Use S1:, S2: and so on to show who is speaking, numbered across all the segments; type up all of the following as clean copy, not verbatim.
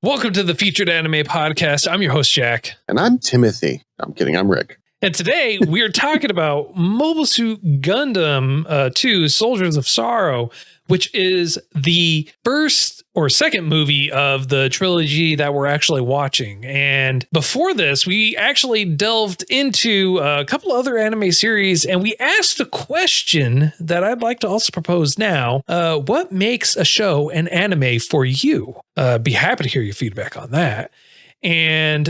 S1: Welcome to the Featured Anime Podcast. I'm your host, Jack.
S2: And I'm Timothy. I'm kidding. I'm Rick.
S1: And today we are talking about Mobile Suit Gundam 2, Soldiers of Sorrow, which is the first or second movie of the trilogy that we're actually watching. And before this, we actually delved into a couple other anime series, and we asked a question that I'd like to also propose now. What makes a show an anime for you? Be happy to hear your feedback on that. And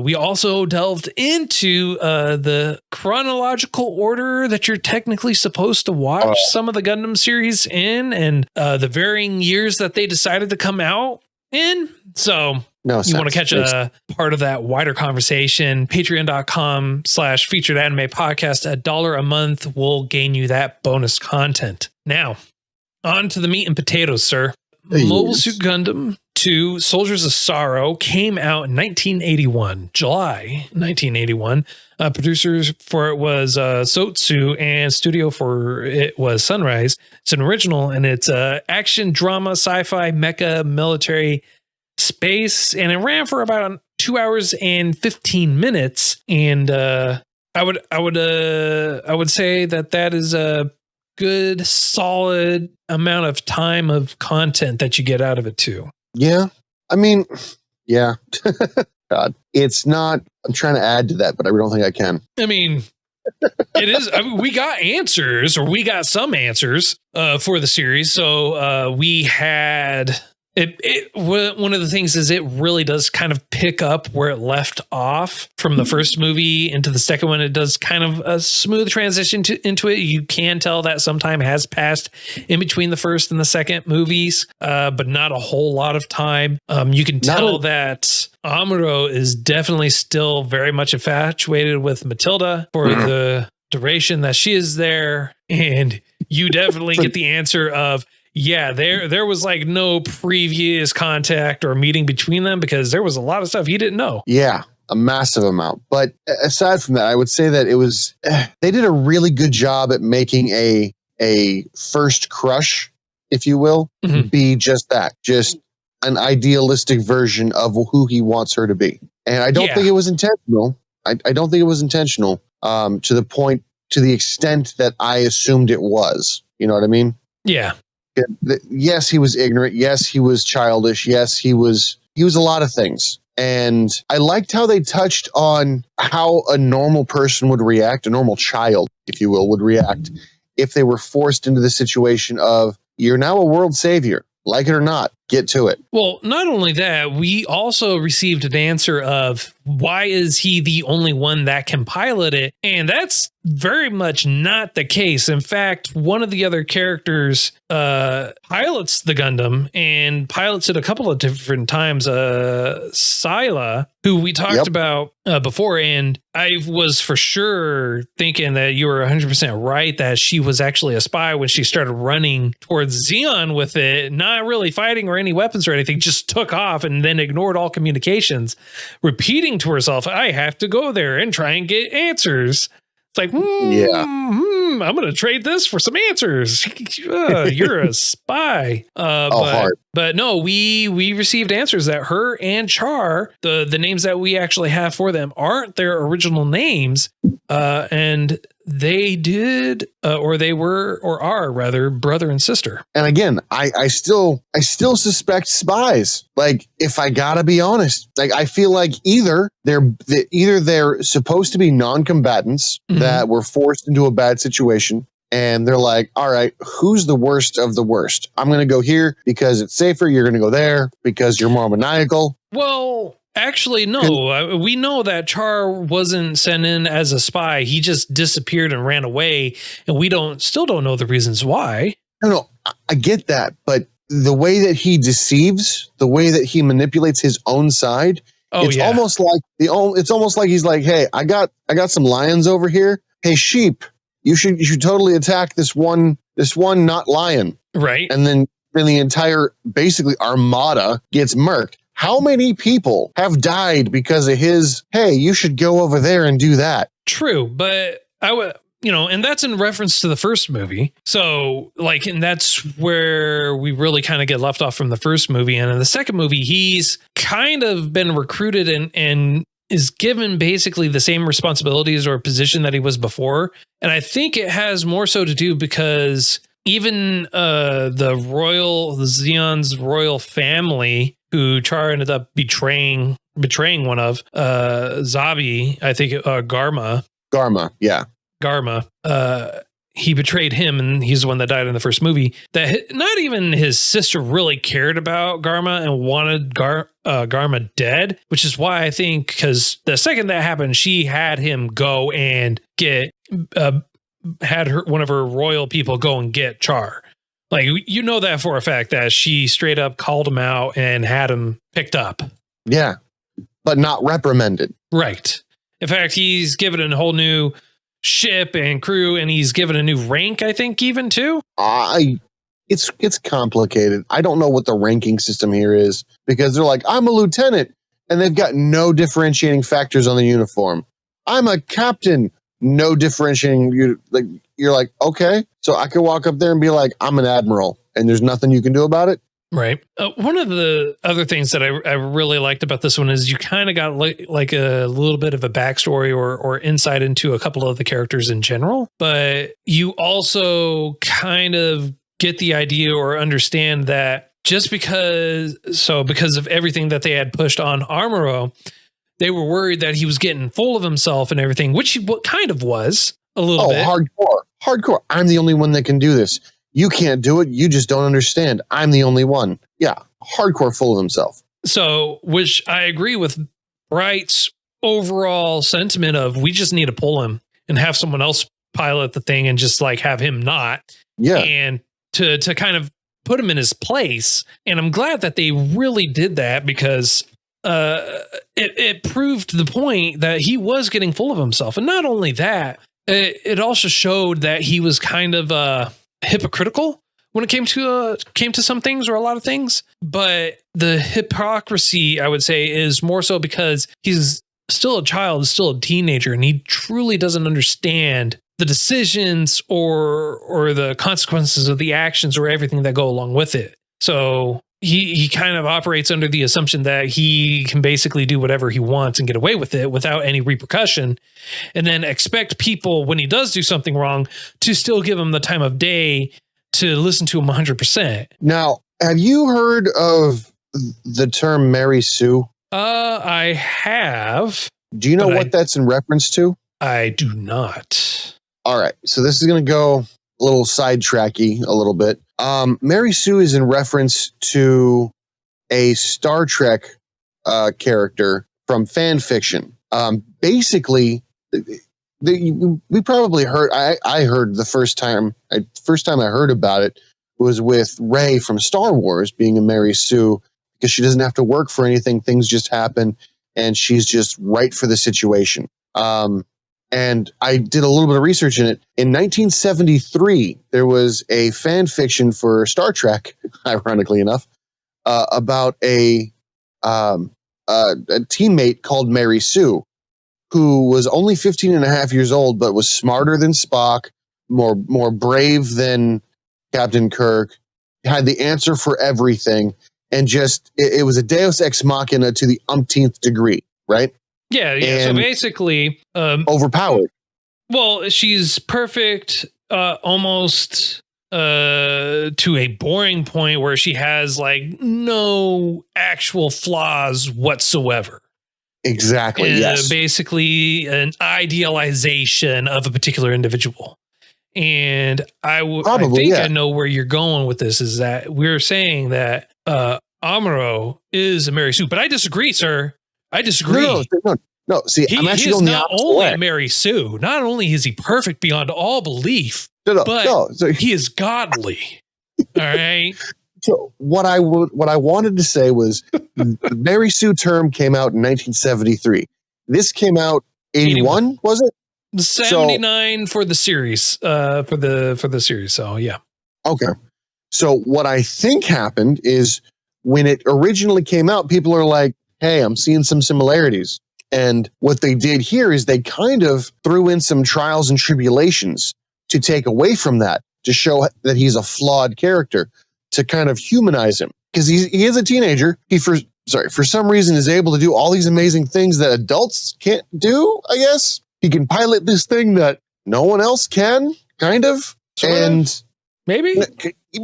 S1: we also delved into the chronological order that you're technically supposed to watch some of the Gundam series in, and the varying years that they decided to come out in. So you want to catch a part of that wider conversation, patreon.com/featured anime podcast. $1 a month will gain you that bonus content. Now, on to the meat and potatoes, sir. Mobile Suit Gundam 2, Soldiers of Sorrow came out in 1981, July 1981. Producers for it was Sotsu, and studio for it was Sunrise. It's an original, and it's action, drama, sci-fi, mecha, military, space, and it ran for about 2 hours and 15 minutes. And I would say that is a good, solid amount of time of content that you get out of it too.
S2: Yeah. I mean, yeah. God, it's not, I'm trying to add to that, but I don't think I can.
S1: I mean, it is, we got answers, or we got some answers for the series. So we had one of the things is it really does kind of pick up where it left off from the first movie into the second one. It does kind of a smooth transition into it. You can tell that some time has passed in between the first and the second movies, but not a whole lot of time. You can tell that Amuro is definitely still very much infatuated with Matilda for the duration that she is there. And you definitely get the answer of, yeah, there was like no previous contact or meeting between them because there was a lot of stuff he didn't know.
S2: Yeah, a massive amount. But aside from that, I would say that it was, they did a really good job at making a first crush, if you will, be just that, just an idealistic version of who he wants her to be. And I don't think it was intentional. I don't think it was intentional to the extent that I assumed it was. You know what I mean?
S1: Yeah.
S2: Yes, he was ignorant. Yes, he was childish. Yes, he was a lot of things. And I liked how they touched on how a normal person would react, a normal child, if you will, would react if they were forced into the situation of, you're now a world savior. Like it or not, get to it.
S1: Well, not only that, we also received an answer of why is he the only one that can pilot it? And that's very much not the case. In fact, one of the other characters pilots the Gundam and pilots it a couple of different times. Scylla, who we talked about before, and I was for sure thinking that you were 100% right that she was actually a spy when she started running towards Zeon with it, not really fighting or any weapons or anything, just took off and then ignored all communications, repeating to herself, I have to go there and try and get answers. It's like, I'm going to trade this for some answers. You're a spy. But no, we received answers that her and Char, the names that we actually have for them, aren't their original names. And they did, or they were, or are rather, brother and sister.
S2: And again, I still suspect spies. Like, if I gotta be honest, like I feel like either they're supposed to be non-combatants that were forced into a bad situation, and they're like, all right, who's the worst of the worst? I'm going to go here because it's safer. You're going to go there because you're more maniacal.
S1: Well, actually, no. We know that Char wasn't sent in as a spy. He just disappeared and ran away, and we still don't know the reasons why.
S2: No, I get that, but the way that he deceives, the way that he manipulates his own side, it's almost like he's like, hey, I got some lions over here. Hey, sheep, you should totally attack this one not lion,
S1: right?
S2: And then the entire basically armada gets murked. How many people have died because of his, hey, you should go over there and do that?
S1: True, but and that's in reference to the first movie. So like, and that's where we really kind of get left off from the first movie. And in the second movie, he's kind of been recruited and is given basically the same responsibilities or position that he was before. And I think it has more so to do because even the Zeon's royal family, who Char ended up betraying one of, Zabi, I think, Garma,
S2: yeah.
S1: Garma, he betrayed him, and he's the one that died in the first movie. That not even his sister really cared about Garma and wanted Garma dead, which is why I think, because the second that happened, she had him go and get had one of her royal people go and get Char. Like, that for a fact that she straight up called him out and had him picked up.
S2: Yeah, but not reprimanded.
S1: Right. In fact, he's given a whole new ship and crew, and he's given a new rank, I think, even too.
S2: It's complicated. I don't know what the ranking system here is, because they're like, I'm a lieutenant, and they've got no differentiating factors on the uniform. I'm a captain, no differentiating. You're like, okay, so I can walk up there and be like, I'm an admiral, and there's nothing you can do about it.
S1: Right. One of the other things that I really liked about this one is you kind of got like a little bit of a backstory or insight into a couple of the characters in general, but you also kind of get the idea or understand that just because of everything that they had pushed on Amuro, they were worried that he was getting full of himself and everything, which he kind of was a little bit.
S2: Hardcore. I'm the only one that can do this. You can't do it. You just don't understand. I'm the only one. Yeah. Hardcore full of himself.
S1: So, which I agree with Bright's overall sentiment of, we just need to pull him and have someone else pilot the thing and just like have him not.
S2: Yeah.
S1: And to kind of put him in his place. And I'm glad that they really did that, because it proved the point that he was getting full of himself. And not only that, it also showed that he was kind of hypocritical when it came to some things or a lot of things. But the hypocrisy, I would say, is more so because he's still a child, still a teenager, and he truly doesn't understand the decisions or the consequences of the actions or everything that go along with it. So he kind of operates under the assumption that he can basically do whatever he wants and get away with it without any repercussion, and then expect people, when he does do something wrong, to still give him the time of day to listen to him 100%.
S2: Now, have you heard of the term Mary Sue?
S1: I have.
S2: Do you know what that's in reference to?
S1: I do not.
S2: All right. So this is going to go a little sidetracky a little bit. Mary Sue is in reference to a Star Trek character from fan fiction. Basically, we probably heard. I heard the first time I heard about it was with Rey from Star Wars being a Mary Sue, because she doesn't have to work for anything. Things just happen, and she's just right for the situation. And I did a little bit of research in it. In 1973, there was a fan fiction for Star Trek, ironically enough, about a teammate called Mary Sue, who was only 15 and a half years old, but was smarter than Spock, more brave than Captain Kirk, had the answer for everything, and just, it was a deus ex machina to the umpteenth degree, right?
S1: Yeah. So basically,
S2: overpowered.
S1: Well, she's perfect, almost to a boring point where she has like no actual flaws whatsoever.
S2: Exactly. Yes.
S1: Basically, an idealization of a particular individual. And I think I know where you're going with this. Is that we're saying that Amuro is a Mary Sue, but I disagree, sir. I disagree.
S2: No. See, I'm actually
S1: going
S2: the
S1: not
S2: opposite
S1: only
S2: way.
S1: Mary Sue. Not only is he perfect beyond all belief, but he is godly. All right.
S2: So what I wanted to say was, the Mary Sue term came out in 1973. This came out 81, was it?
S1: 79 for the series. For the series. So yeah.
S2: Okay. So what I think happened is, when it originally came out, people are like, hey, I'm seeing some similarities. And what they did here is they kind of threw in some trials and tribulations to take away from that, to show that he's a flawed character, to kind of humanize him. Because he is a teenager. For some reason is able to do all these amazing things that adults can't do, I guess. He can pilot this thing that no one else can, kind of.
S1: Maybe.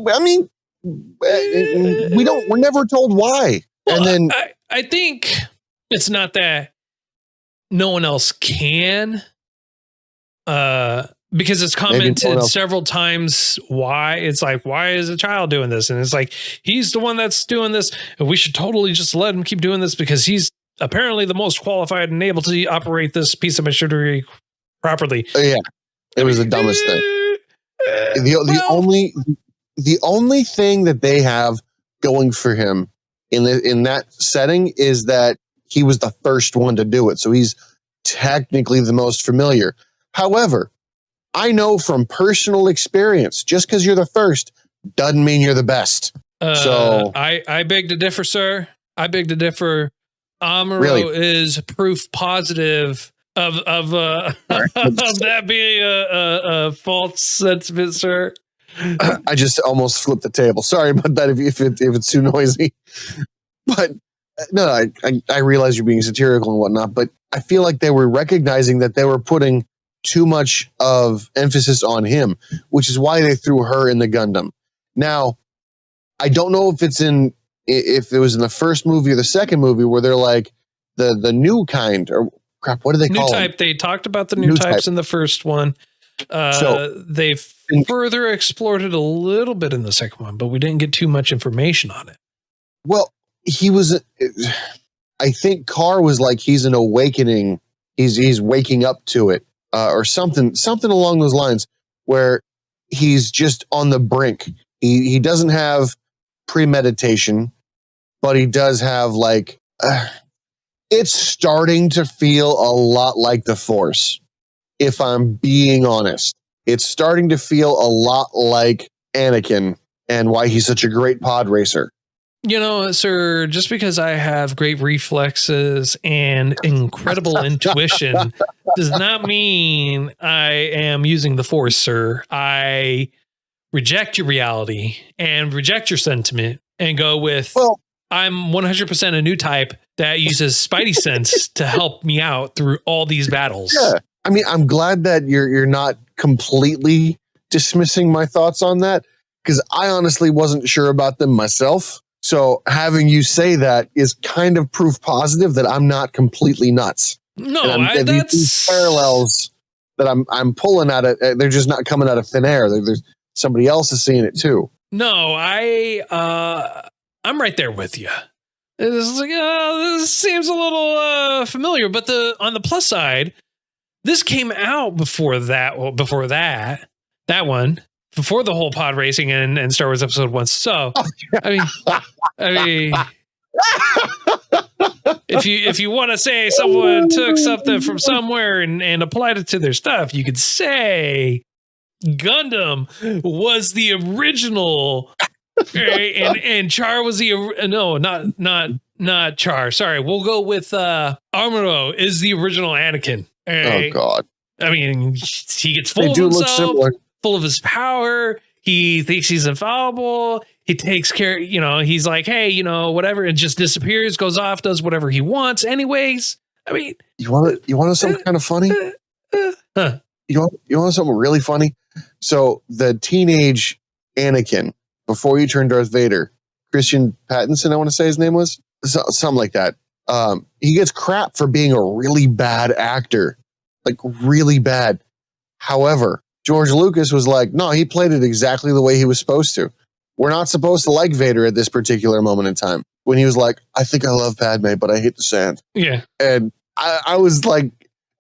S2: I mean, we're never told why.
S1: Well,
S2: and then
S1: I think it's not that no one else can, because it's commented several times why it's like, why is a child doing this? And it's like, he's the one that's doing this, and we should totally just let him keep doing this because he's apparently the most qualified and able to operate this piece of machinery properly.
S2: Yeah, it was the dumbest thing. The only thing that they have going for him in that setting is that he was the first one to do it, so he's technically the most familiar. However, I know from personal experience, just because you're the first doesn't mean you're the best. So
S1: I beg to differ, sir. I beg to differ. Amuro
S2: really?
S1: is proof positive of that being a false sentiment, sir.
S2: I just almost flipped the table. Sorry about that if it's too noisy. But no, I realize you're being satirical and whatnot, but I feel like they were recognizing that they were putting too much of emphasis on him, which is why they threw her in the Gundam. Now, I don't know if it was in the first movie or the second movie where they're like the new kind, or crap, what do they call
S1: them? New type. They talked about the new types in the first one. They've further explored it a little bit in the second one, but we didn't get too much information on it.
S2: Well, I think Carr was like, he's an awakening. He's waking up to it. Or something along those lines, where he's just on the brink. He doesn't have premeditation, but he does have it's starting to feel a lot like the Force. If I'm being honest, it's starting to feel a lot like Anakin and why he's such a great pod racer.
S1: You know, sir, just because I have great reflexes and incredible intuition does not mean I am using the Force, sir. I reject your reality and reject your sentiment and go with, I'm 100% a new type that uses Spidey sense to help me out through all these battles.
S2: Yeah. I mean, I'm glad that you're not completely dismissing my thoughts on that, because I honestly wasn't sure about them myself. So having you say that is kind of proof positive that I'm not completely nuts.
S1: No,
S2: these parallels that I'm pulling at it, they're just not coming out of thin air. There's somebody else is seeing it too.
S1: No, I'm right there with you. It's like, this seems a little familiar, but on the plus side, this came out before the whole pod racing and Star Wars Episode 1. So, I mean, if you want to say someone took something from somewhere and applied it to their stuff, you could say Gundam was the original, right? and Char was not Char. Sorry, we'll go with Amuro is the original Anakin. Right?
S2: Oh God!
S1: I mean, he gets full of himself, full of his power. He thinks he's infallible. He takes care, he's like, hey, whatever, and just disappears, goes off, does whatever he wants. Anyways, I mean,
S2: you want to know something kind of funny?
S1: Huh?
S2: You want something really funny? So the teenage Anakin, before he turned Darth Vader, Christian Pattinson, I want to say his name was, something like that. He gets crap for being a really bad actor, like really bad. However, George Lucas was like, no, he played it exactly the way he was supposed to. We're not supposed to like Vader at this particular moment in time. When he was like, I think I love Padme, but I hate the sand.
S1: Yeah.
S2: And I was like,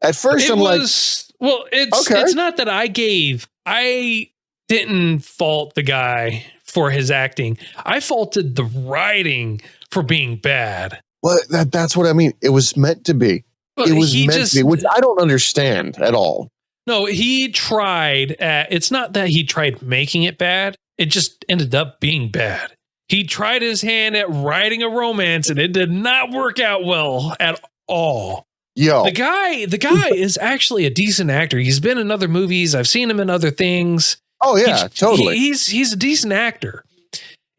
S2: at first
S1: it's not that I didn't fault the guy for his acting. I faulted the writing for being bad.
S2: Well, that's what I mean. It was meant to be.
S1: Well,
S2: it was meant to be, which I don't understand at all.
S1: No, he tried. It's not that he tried making it bad. It just ended up being bad. He tried his hand at writing a romance, and it did not work out well at all.
S2: Yo,
S1: The guy is actually a decent actor. He's been in other movies. I've seen him in other things.
S2: oh yeah, totally.
S1: He's a decent actor.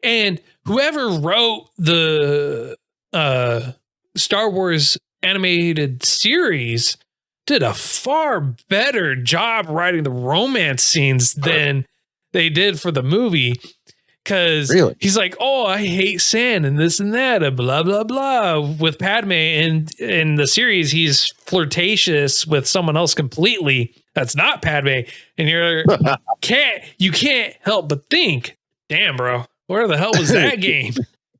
S1: And whoever wrote the Star Wars animated series did a far better job writing the romance scenes than they did for the movie. Because he's like, oh, I hate sand and this and that, and blah, blah, blah. With Padme, and in the series, he's flirtatious with someone else completely. That's not Padme. And you can't help but think, damn, bro, where the hell was that game?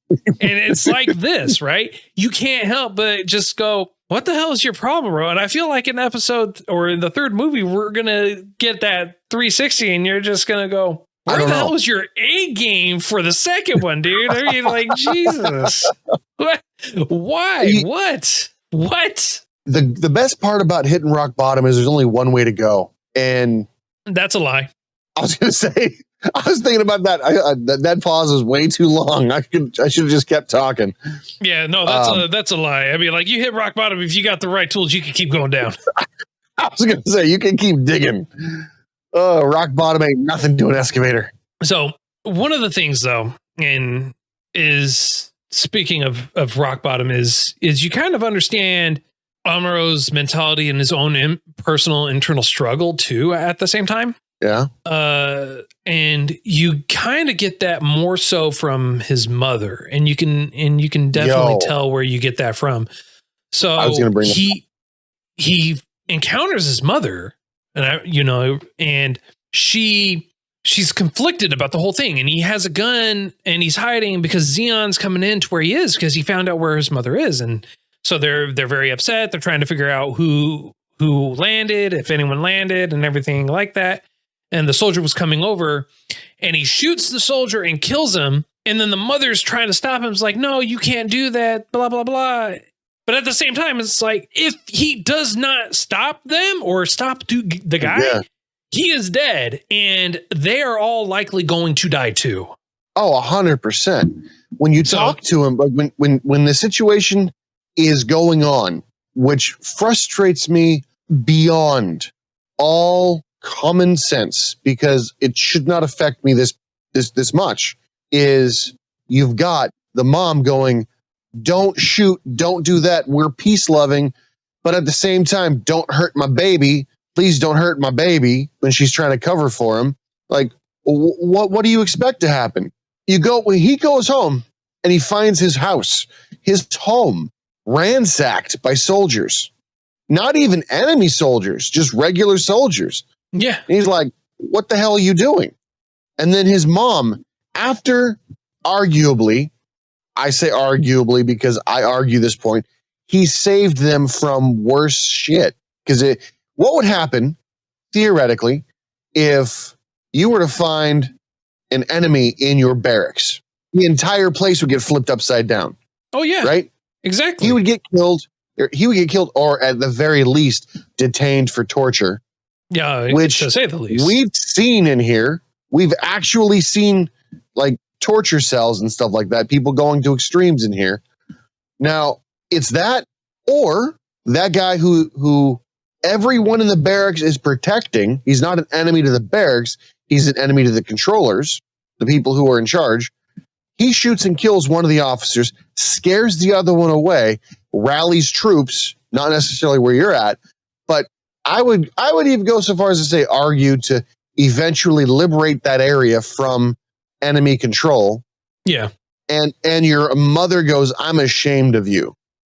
S1: And it's like this, right? You can't help but just go, what the hell is your problem, bro? And I feel like in episode or in the third movie, we're going to get that 360 and you're just going to go, where the hell was your A game for the second one, dude? I mean, like, Jesus. What? Why? What?
S2: The best part about hitting rock bottom is there's only one way to go. And
S1: that's a lie.
S2: I was going to say, I was thinking about that. That pause was way too long. I should have just kept talking.
S1: Yeah, no, that's a lie. I mean, like, you hit rock bottom. If you got the right tools, you can keep going down.
S2: I was going to say, you can keep digging. Oh, rock bottom ain't nothing to an excavator.
S1: So one of the things, though, is speaking of rock bottom is you kind of understand Amuro's mentality and his own personal internal struggle too at the same time.
S2: Yeah.
S1: And you kind of get that more so from his mother, and you can definitely tell where you get that from. So I was gonna bring he encounters his mother, and she's conflicted about the whole thing, and he has a gun and he's hiding because Xeon's coming in to where he is because he found out where his mother is, and so they're very upset. They're trying to figure out who landed, if anyone landed, and everything like that. And the soldier was coming over, and he shoots the soldier and kills him. And then the mother's trying to stop him. It's like, no, you can't do that, blah, blah, blah. But at the same time, it's like, if he does not stop them or stop the guy, he is dead. And they are all likely going to die too.
S2: Oh, 100%. When you talk to him, but when the situation is going on, which frustrates me beyond all common sense, because it should not affect me this much, is you've got the mom going, don't shoot, don't do that, we're peace loving, but at the same time, don't hurt my baby, please don't hurt my baby, when she's trying to cover for him. Like, what do you expect to happen? When he goes home and he finds his house, his home, ransacked by soldiers, not even enemy soldiers, just regular soldiers.
S1: Yeah.
S2: And he's like, what the hell are you doing? And then his mom, after arguably, I say arguably because I argue this point, he saved them from worse shit. Because what would happen, theoretically, if you were to find an enemy in your barracks? The entire place would get flipped upside down.
S1: Oh, yeah.
S2: Right?
S1: Exactly.
S2: He would get killed, or at the very least, detained for torture.
S1: Yeah,
S2: which
S1: to say the least.
S2: We've seen in here. We've actually seen like torture cells and stuff like that. People going to extremes in here. Now, it's that or that guy who everyone in the barracks is protecting. He's not an enemy to the barracks. He's an enemy to the controllers, the people who are in charge. He shoots and kills one of the officers, scares the other one away, rallies troops, not necessarily where you're at, but I would even go so far as to say argue to eventually liberate that area from enemy control.
S1: Yeah.
S2: And your mother goes, I'm ashamed of you.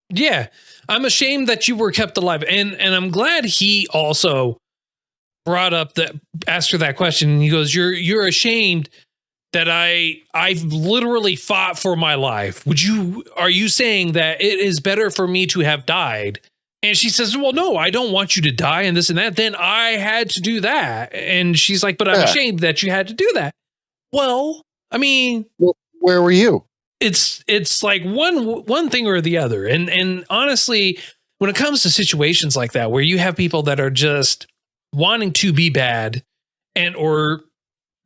S1: Yeah. I'm ashamed that you were kept alive. And I'm glad he also brought up asked her that question. And he goes, you're ashamed that I've literally fought for my life. Are you saying that it is better for me to have died? And she says, well, no, I don't want you to die and this and that. Then I had to do that. And she's like, but I'm ashamed that you had to do that. Well, I mean,
S2: where were you?
S1: It's like one thing or the other. And honestly, when it comes to situations like that, where you have people that are just wanting to be bad or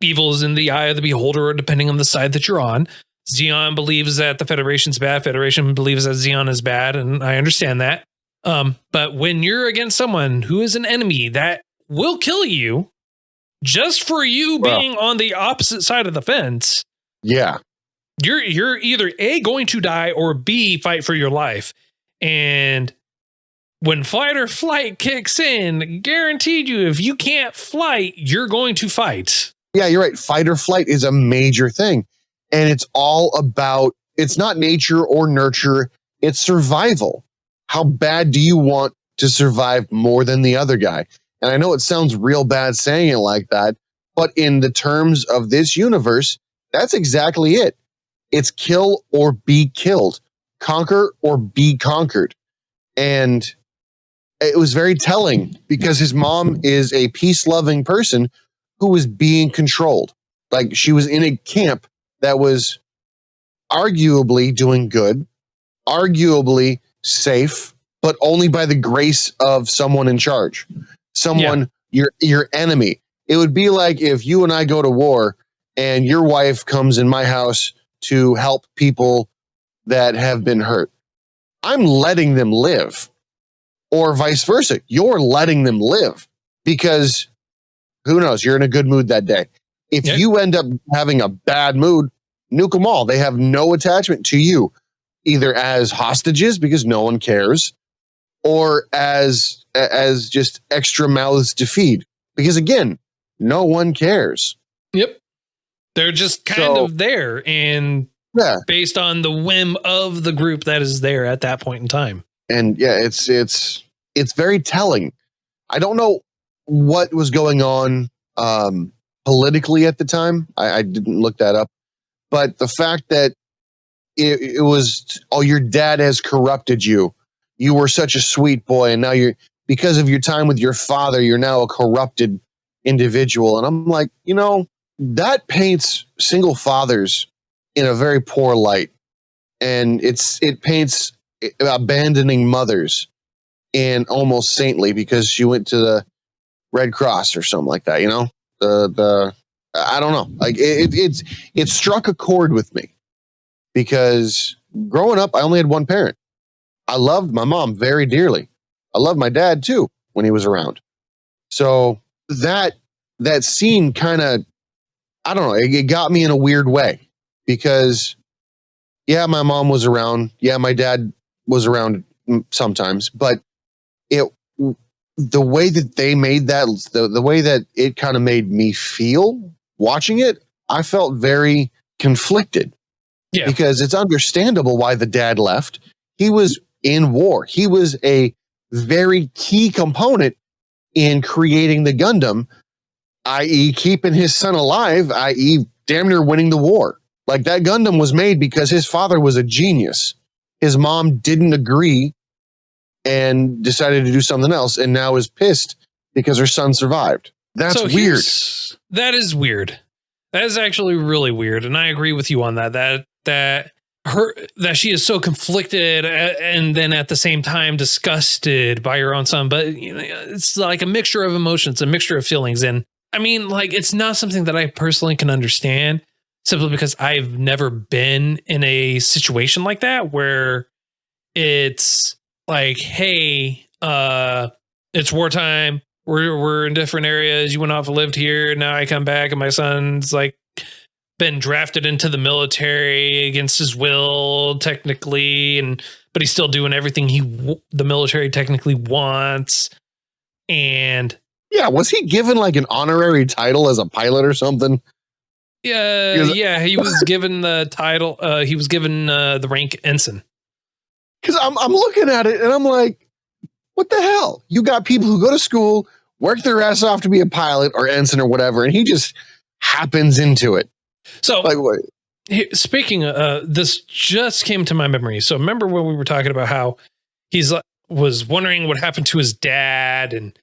S1: evil is in the eye of the beholder, or depending on the side that you're on. Xeon believes that the Federation's bad. Federation believes that Xeon is bad. And I understand that. But when you're against someone who is an enemy that will kill you just for you being on the opposite side of the fence,
S2: yeah,
S1: you're either A, going to die, or B, fight for your life. And when fight or flight kicks in, guaranteed you, if you can't flight, you're going to fight.
S2: Yeah, you're right. Fight or flight is a major thing. And it's all about, it's not nature or nurture, it's survival. How bad do you want to survive more than the other guy? And I know it sounds real bad saying it like that, but in the terms of this universe, that's exactly it. It's kill or be killed, conquer or be conquered. And it was very telling because his mom is a peace-loving person who was being controlled. Like, she was in a camp that was arguably doing good, arguably safe, but only by the grace of someone in charge, someone, your enemy. It would be like if you and I go to war and your wife comes in my house to help people that have been hurt. I'm letting them live, or vice versa. You're letting them live because who knows? You're in a good mood that day. If you end up having a bad mood, nuke them all. They have no attachment to you, either as hostages because no one cares, or as just extra mouths to feed because, again, no one cares.
S1: Yep. They're just kind of there and based on the whim of the group that is there at that point in time.
S2: And yeah, it's very telling. I don't know what was going on politically at the time. I didn't look that up. But the fact that it was, oh, your dad has corrupted you. You were such a sweet boy, and now because of your time with your father, you're now a corrupted individual. And I'm like, that paints single fathers in a very poor light. And it paints abandoning mothers in almost saintly because she went to the Red Cross or something like that, I don't know. Like it struck a chord with me because growing up, I only had one parent. I loved my mom very dearly. I loved my dad too when he was around. So that scene kind of, I don't know, it got me in a weird way because yeah, my mom was around. Yeah, my dad was around sometimes, but the way that they made that, the way that it kind of made me feel watching it, I felt very conflicted. Yeah. Because it's understandable why the dad left. He was in war. He was a very key component in creating the Gundam, i.e. keeping his son alive, i.e. damn near winning the war. Like, that Gundam was made because his father was a genius. His mom didn't agree and decided to do something else and now is pissed because her son survived. That's weird.
S1: That is weird. That is actually really weird. And I agree with you on that. That she is so conflicted and then at the same time disgusted by her own son. But it's like a mixture of emotions, a mixture of feelings. And I mean, like, it's not something that I personally can understand simply because I've never been in a situation like that where it's like, hey, it's wartime. We're in different areas. You went off and lived here. Now I come back and my son's like been drafted into the military against his will, technically, but he's still doing everything the military technically wants. And
S2: yeah, was he given like an honorary title as a pilot or something?
S1: Yeah, he was given the title. He was given the rank ensign.
S2: Because I'm looking at it and I'm like, what the hell? You got people who go to school, work their ass off to be a pilot or ensign or whatever, and he just happens into it.
S1: So, like, speaking, this just came to my memory. So, remember when we were talking about how was wondering what happened to his dad,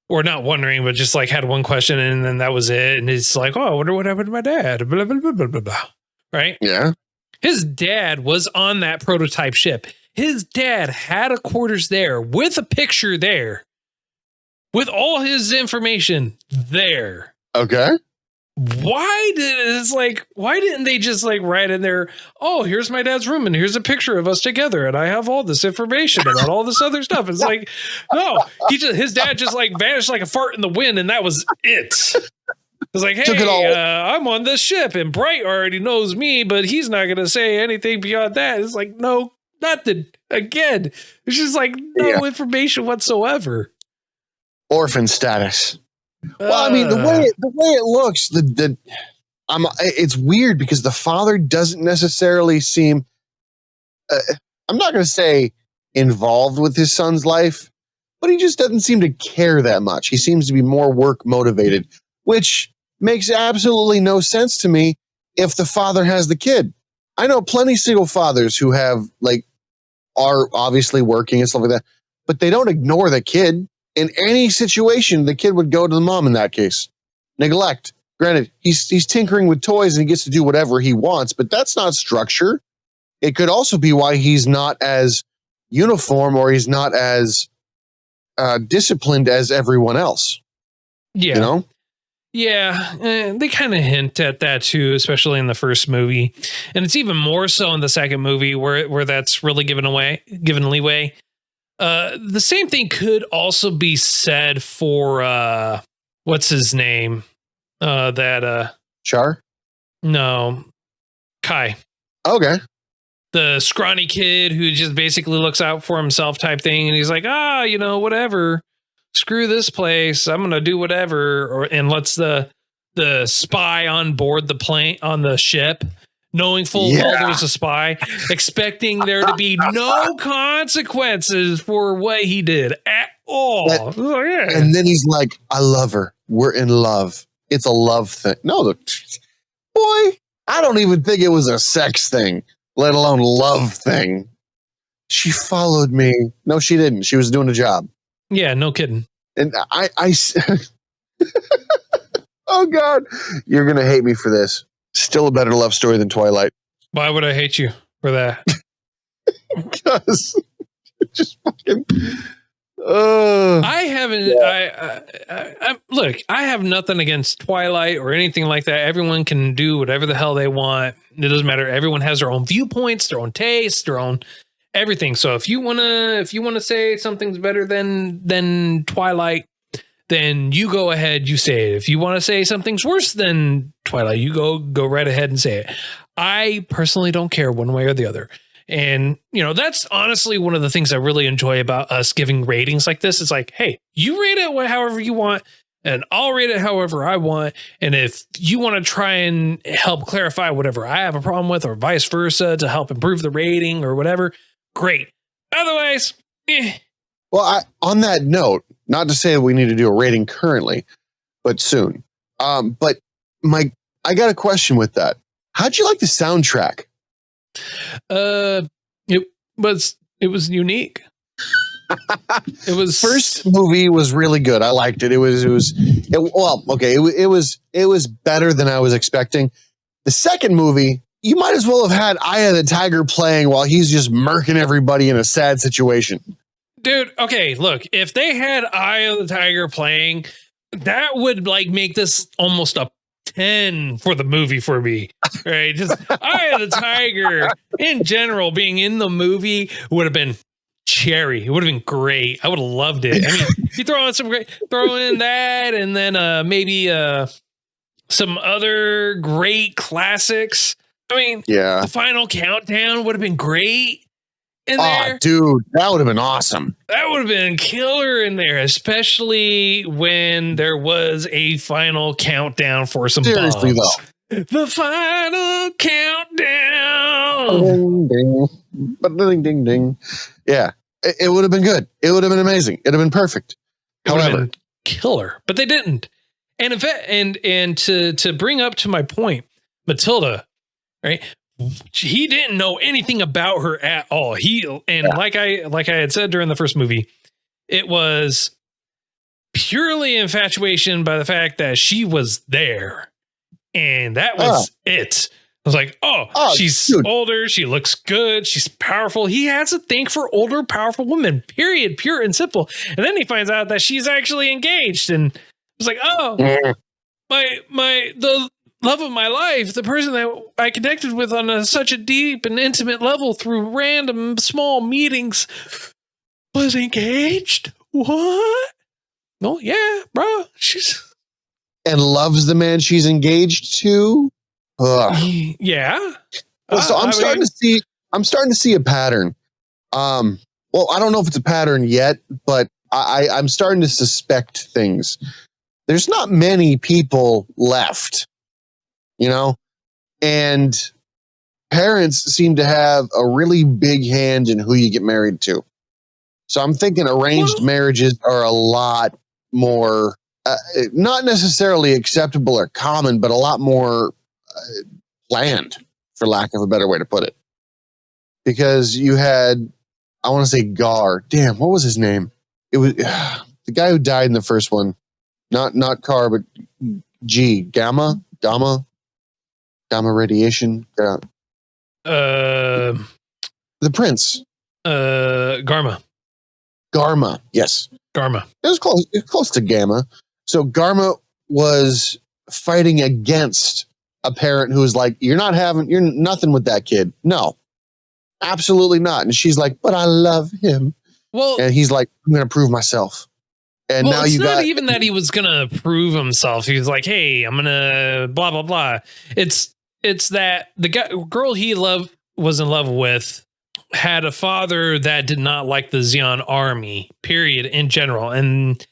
S1: or not wondering, but just like had one question, and then that was it. And he's like, "Oh, I wonder what happened to my dad." Blah blah blah blah blah blah. Right?
S2: Yeah.
S1: His dad was on that prototype ship. His dad had a quarters there with a picture there, with all his information there.
S2: Okay.
S1: why didn't they just like write in there, oh, here's my dad's room and here's a picture of us together and I have all this information about all this other stuff. It's like, no, his dad just like vanished like a fart in the wind and that was it. It's like, hey, I'm on this ship and Bright already knows me, but he's not going to say anything beyond that. It's like, no, nothing. Again, it's just like no information whatsoever.
S2: Orphan status. Well, I mean, the way it looks, it's weird because the father doesn't necessarily seem, I'm not going to say involved with his son's life, but he just doesn't seem to care that much. He seems to be more work motivated, which makes absolutely no sense to me if the father has the kid. I know plenty of single fathers who have are obviously working and stuff like that, but they don't ignore the kid. In any situation, the kid would go to the mom in that case. Neglect. Granted, he's tinkering with toys and he gets to do whatever he wants, but that's not structure. It could also be why he's not as uniform or he's not as disciplined as everyone else.
S1: Yeah.
S2: You know?
S1: Yeah, they kind of hint at that too, especially in the first movie. And it's even more so in the second movie where that's really given leeway. The same thing could also be said for what's his name?
S2: Char?
S1: No. Kai.
S2: Okay.
S1: The scrawny kid who just basically looks out for himself type thing, and he's like, whatever. Screw this place. I'm gonna do whatever, and lets the spy on board the plane on the ship, knowing full well there's a spy, expecting there to be no consequences for what he did at all.
S2: And then he's like, I love her. We're in love. It's a love thing. No, boy, I don't even think it was a sex thing, let alone love thing. She followed me. No, she didn't. She was doing a job.
S1: Yeah, no kidding.
S2: And I oh God, you're going to hate me for this. Still a better love story than Twilight.
S1: Why would I hate you for that?
S2: Because just fucking.
S1: I haven't. Yeah. Look, I have nothing against Twilight or anything like that. Everyone can do whatever the hell they want. It doesn't matter. Everyone has their own viewpoints, their own tastes, their own everything. So if you wanna say something's better than Twilight, then you go ahead, you say it. If you want to say something's worse than Twilight, you go right ahead and say it. I personally don't care one way or the other. And, that's honestly one of the things I really enjoy about us giving ratings like this. It's like, hey, you rate it however you want, and I'll rate it however I want. And if you want to try and help clarify whatever I have a problem with or vice versa to help improve the rating or whatever, great. Otherwise,
S2: Well, on that note, not to say that we need to do a rating currently, but soon. But I got a question with that. How'd you like the soundtrack?
S1: It was unique. It was
S2: first movie was really good. I liked it. It was better than I was expecting. The second movie, you might as well have had Eye of the Tiger playing while he's just murking everybody in a sad situation.
S1: Dude, okay, look, if they had Eye of the Tiger playing, that would make this almost a 10 for the movie for me, right? Just Eye of the Tiger in general being in the movie would have been cherry. It would have been great. I would have loved it. I mean, you throw in that and then maybe some other great classics. I mean, the Final Countdown would have been great.
S2: Dude, that would have been awesome.
S1: That would have been killer in there, especially when there was a final countdown for some
S2: seriously
S1: bombs.
S2: Though.
S1: The final countdown.
S2: Ding, ding, ding. Yeah, it would have been good. It would have been amazing. It would have been perfect. However,
S1: been killer, but they didn't. And in fact, and to bring up to my point, Matilda, right? He didn't know anything about her at all. Like I had said during the first movie, it was purely infatuation by the fact that she was there, and that was it. I was like, she's older, she looks good, she's powerful. He has a thing for older, powerful women. Period, pure and simple. And then he finds out that she's actually engaged, and I was like, the love of my life, the person that I connected with on such a deep and intimate level through random small meetings, was engaged. What? No, yeah, bro. She's
S2: And loves the man she's engaged to. Ugh.
S1: yeah.
S2: So I'm starting to see a pattern. Well, I don't know if it's a pattern yet, but I'm starting to suspect things. There's not many people left, you know, and parents seem to have a really big hand in who you get married to. So I'm thinking arranged marriages are a lot more, not necessarily acceptable or common, but a lot more planned, for lack of a better way to put it. Because you had, I want to say Gar. Damn, what was his name? It was the guy who died in the first one. Not Car, but Gamma radiation. The prince.
S1: Garma.
S2: Yes.
S1: Garma.
S2: It was close. It was close to Gamma. So Garma was fighting against a parent who was like, you're nothing with that kid. No, absolutely not. And she's like, but I love him.
S1: Well,
S2: and he's like, I'm going to prove myself. And now
S1: it's not even that he was going to prove himself. He was like, hey, I'm going to blah, blah, blah. It's that the girl he was in love with had a father that did not like the Xeon army, period, in general. And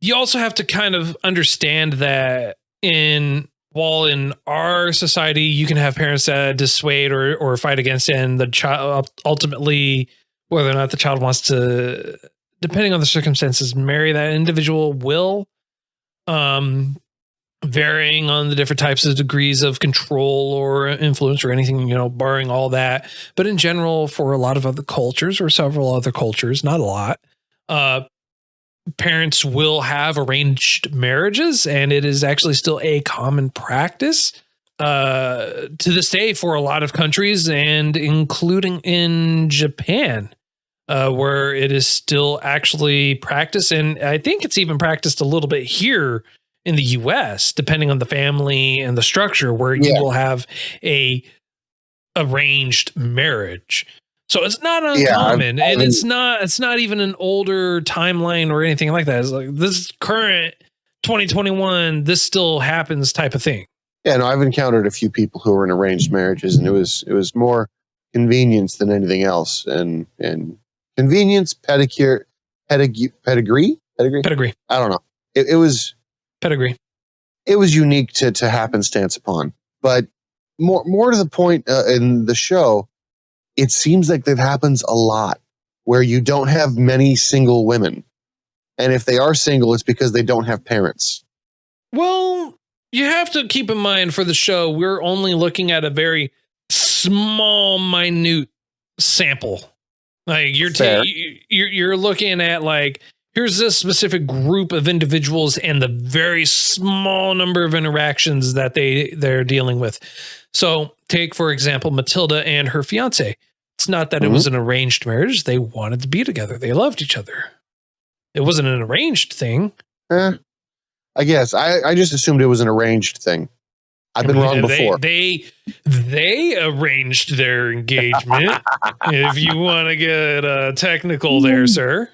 S1: you also have to kind of understand that while in our society, you can have parents that dissuade or fight against it, and the child ultimately, whether or not the child wants to, depending on the circumstances, marry that individual will, varying on the different types of degrees of control or influence or anything, barring all that. But in general, for a lot of other cultures or several other cultures, not a lot, parents will have arranged marriages, and it is actually still a common practice to this day for a lot of countries, and including in Japan, where it is still actually practiced. And I think it's even practiced a little bit here in the US, depending on the family and the structure, where you will have a arranged marriage. So it's not uncommon, and it's not even an older timeline or anything like that. It's like this current 2021, this still happens type of thing.
S2: Yeah, no, I've encountered a few people who were in arranged marriages, and it was more convenience than anything else, and convenience, pedigree. I don't know. It was
S1: pedigree.
S2: It was unique to happenstance upon, but more to the point in the show. It seems like that happens a lot, where you don't have many single women. And if they are single, it's because they don't have parents.
S1: Well, you have to keep in mind for the show, we're only looking at a very small, minute sample. Like you're looking at like, here's this specific group of individuals and the very small number of interactions that they're dealing with. So take, for example, Matilda and her fiance. It's not that it was an arranged marriage. They wanted to be together. They loved each other. It wasn't an arranged thing.
S2: I guess. I just assumed it was an arranged thing. I've been wrong before.
S1: They arranged their engagement. If you want to get technical there, sir.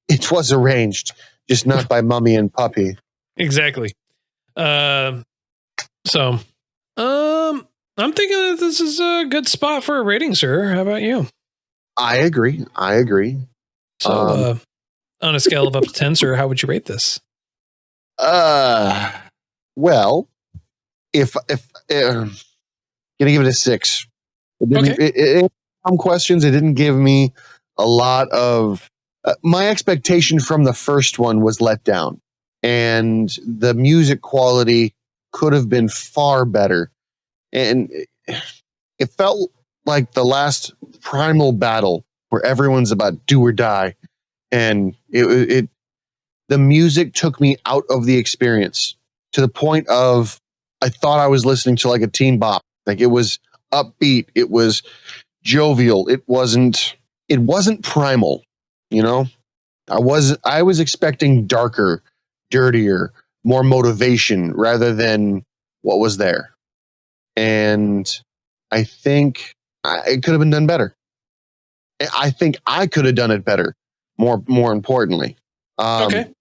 S2: It was arranged, just not by Mummy and Puppy.
S1: Exactly. I'm thinking that this is a good spot for a rating, sir. How about you?
S2: I agree.
S1: So, on a scale of up to 10, sir, how would you rate this?
S2: Well, if gonna give it a 6. Some questions. It didn't give me a lot of. My expectation from the first one was let down, and the music quality could have been far better. And it felt like the last primal battle where everyone's about do or die. And the music took me out of the experience to the point of, I thought I was listening to like a teen bop. Like it was upbeat. It was jovial. It wasn't primal, I was expecting darker, dirtier, more motivation rather than what was there. And I think it could have been done better. I think I could have done it better. More importantly,
S1: Okay.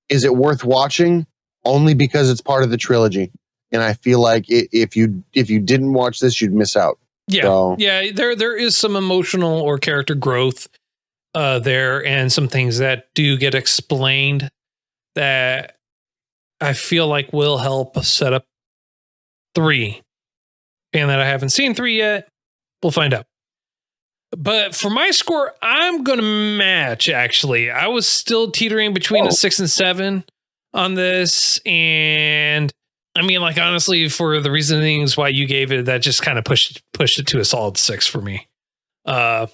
S2: is it worth watching? Only because it's part of the trilogy, and I feel like if you didn't watch this, you'd miss out.
S1: Yeah.
S2: So,
S1: Yeah. There is some emotional or character growth there, and some things that do get explained that I feel like will help set up 3. And that I haven't seen 3 yet. We'll find out. But for my score, I'm going to match, actually. I was still teetering between a 6 and 7 on this. And I mean, like, honestly, for the reasonings why you gave it, that just kind of pushed it to a solid 6 for me. I,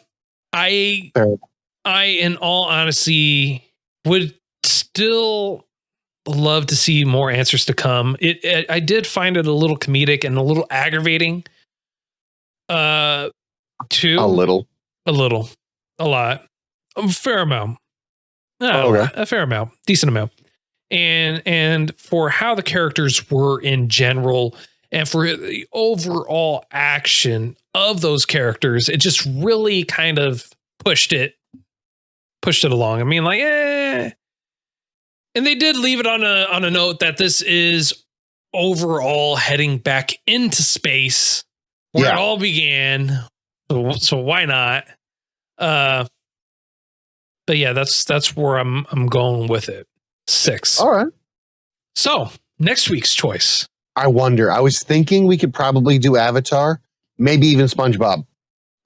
S1: in all honesty, would still love to see more answers to come. I did find it a little comedic and a little aggravating. Too. A lot, a fair amount. A fair amount, decent amount. And for how the characters were in general, and for the overall action of those characters, it just really kind of pushed it along. I mean, like, and they did leave it on a note that this is overall heading back into space where it all began. So why not? But yeah, that's where I'm going with it. 6.
S2: All right.
S1: So next week's choice.
S2: I wonder. I was thinking we could probably do Avatar, maybe even SpongeBob.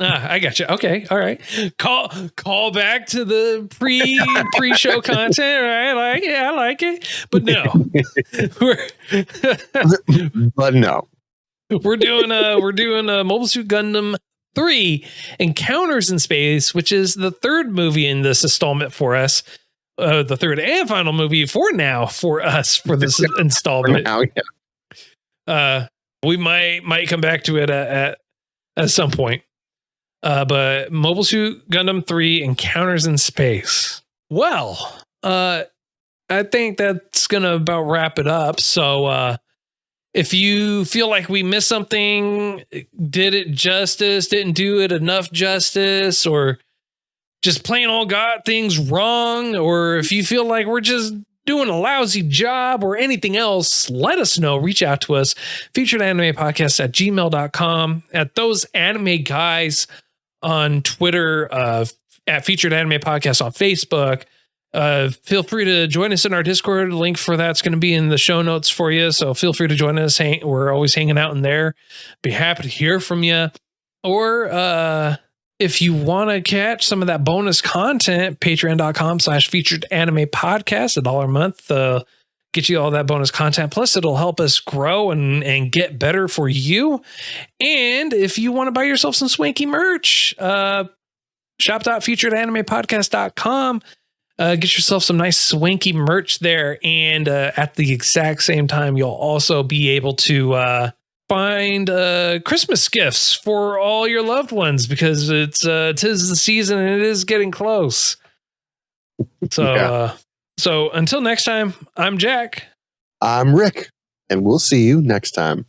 S1: I got you. Okay. All right. Call back to the pre-show content. Right? I like it. But no.
S2: But no.
S1: We're doing a Mobile Suit Gundam 3 Encounters in Space, which is the 3rd movie in this installment for us. The 3rd and final movie for us for this installment.
S2: For now, yeah.
S1: We might come back to it at some point. But Mobile Suit Gundam 3 Encounters in Space. Well, I think that's gonna about wrap it up. So if you feel like we missed something, did it justice, didn't do it enough justice, or just plain old got things wrong, or if you feel like we're just doing a lousy job or anything else, let us know. Reach out to us. featuredanimepodcast@gmail.com, at those anime guys on Twitter, at Featured Anime Podcast on Facebook. Feel free to join us in our Discord. Link for that's going to be in the show notes for you. So feel free to join us. We're always hanging out in there. Be happy to hear from you. Or if you want to catch some of that bonus content, patreon.com/featured anime podcast, $1 a month. Get you all that bonus content. Plus, it'll help us grow and get better for you. And if you want to buy yourself some swanky merch, shop.featuredanimepodcast.com. Get yourself some nice swanky merch there. And at the exact same time, you'll also be able to find Christmas gifts for all your loved ones, because tis the season and it is getting close. So, so until next time, I'm Jack.
S2: I'm Rick, and we'll see you next time.